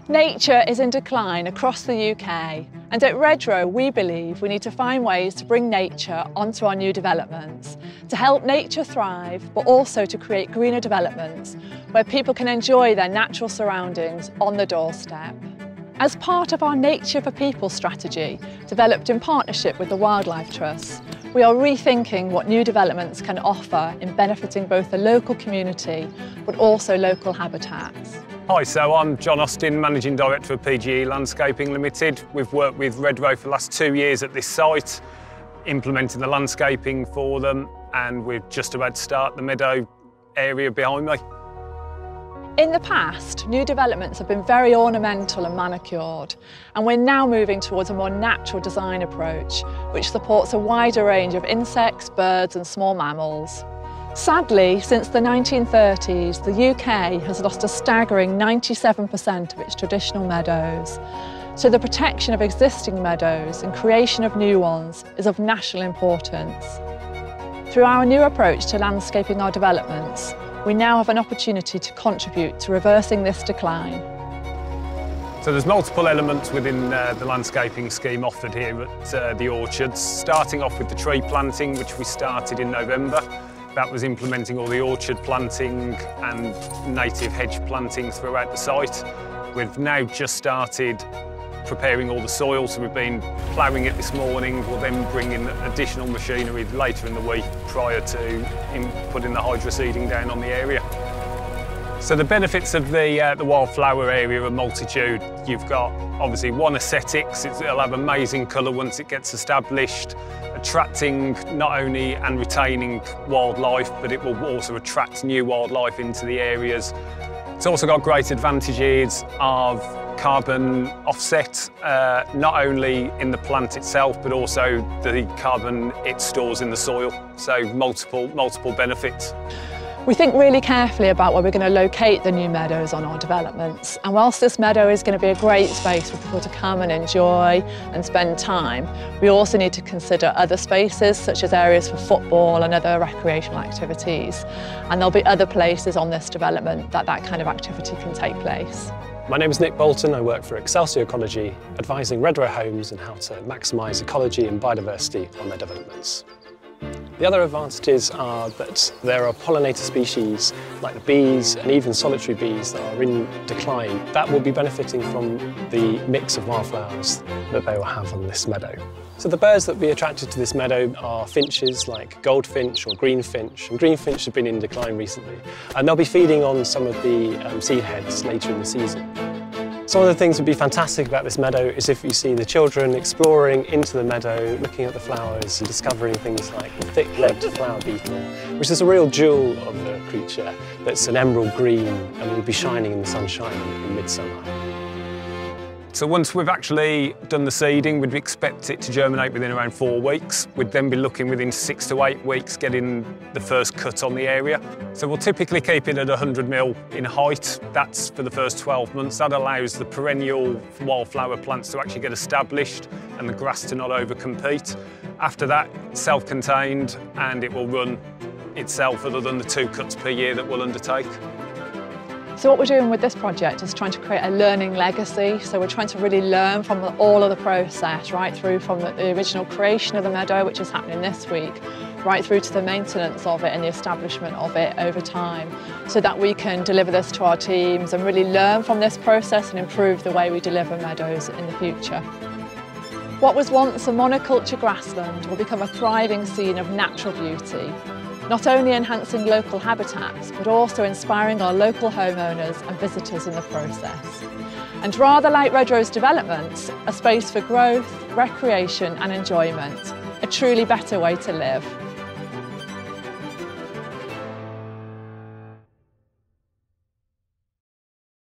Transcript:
Nature is in decline across the UK, and at Redrow we believe we need to find ways to bring nature onto our new developments, to help nature thrive, but also to create greener developments where people can enjoy their natural surroundings on the doorstep. As part of our Nature for People strategy, developed in partnership with the Wildlife Trust, we are rethinking what new developments can offer in benefiting both the local community, but also local habitats. Hi, so I'm John Austin, Managing Director of PGE Landscaping Limited. We've worked with Redrow for the last 2 years at this site, implementing the landscaping for them, and we're just about to start the meadow area behind me. In the past, new developments have been very ornamental and manicured, and we're now moving towards a more natural design approach, which supports a wider range of insects, birds and small mammals. Sadly, since the 1930s, the UK has lost a staggering 97% of its traditional meadows. So the protection of existing meadows and creation of new ones is of national importance. Through our new approach to landscaping our developments, we now have an opportunity to contribute to reversing this decline. So there's multiple elements within the landscaping scheme offered here at the orchards, starting off with the tree planting, which we started in November. That was implementing all the orchard planting and native hedge planting throughout the site. We've now just started preparing all the soil, so we've been ploughing it this morning. We'll then bring in additional machinery later in the week prior to putting the hydroseeding down on the area. So the benefits of the wildflower area are multitude. You've got obviously one, aesthetics. It'll have amazing colour once it gets established, attracting not only and retaining wildlife, but it will also attract new wildlife into the areas. It's also got great advantages of carbon offset, not only in the plant itself, but also the carbon it stores in the soil. So multiple benefits. We think really carefully about where we're going to locate the new meadows on our developments, and whilst this meadow is going to be a great space for people to come and enjoy and spend time, we also need to consider other spaces such as areas for football and other recreational activities, and there'll be other places on this development that kind of activity can take place. My name is Nick Bolton. I work for Excelsior Ecology, advising Redrow homes on how to maximise ecology and biodiversity on their developments. The other advantages are that there are pollinator species like the bees and even solitary bees that are in decline that will be benefiting from the mix of wildflowers that they will have on this meadow. So the birds that will be attracted to this meadow are finches like goldfinch or greenfinch, and greenfinch have been in decline recently, and they'll be feeding on some of the seed heads later in the season. So one of the things that would be fantastic about this meadow is if you see the children exploring into the meadow, looking at the flowers and discovering things like the thick-legged flower beetle, which is a real jewel of the creature that's an emerald green and will be shining in the sunshine in midsummer. So once we've actually done the seeding, we'd expect it to germinate within around 4 weeks. We'd then be looking within 6 to 8 weeks getting the first cut on the area. So we'll typically keep it at 100 mil in height. That's for the first 12 months. That allows the perennial wildflower plants to actually get established and the grass to not overcompete. After that, it's self-contained and it will run itself other than the 2 cuts per year that we'll undertake. So what we're doing with this project is trying to create a learning legacy. So we're trying to really learn from all of the process, right through from the original creation of the meadow, which is happening this week, right through to the maintenance of it and the establishment of it over time, so that we can deliver this to our teams and really learn from this process and improve the way we deliver meadows in the future. What was once a monoculture grassland will become a thriving scene of natural beauty, not only enhancing local habitats, but also inspiring our local homeowners and visitors in the process. And rather like Redrow's developments, a space for growth, recreation and enjoyment, a truly better way to live.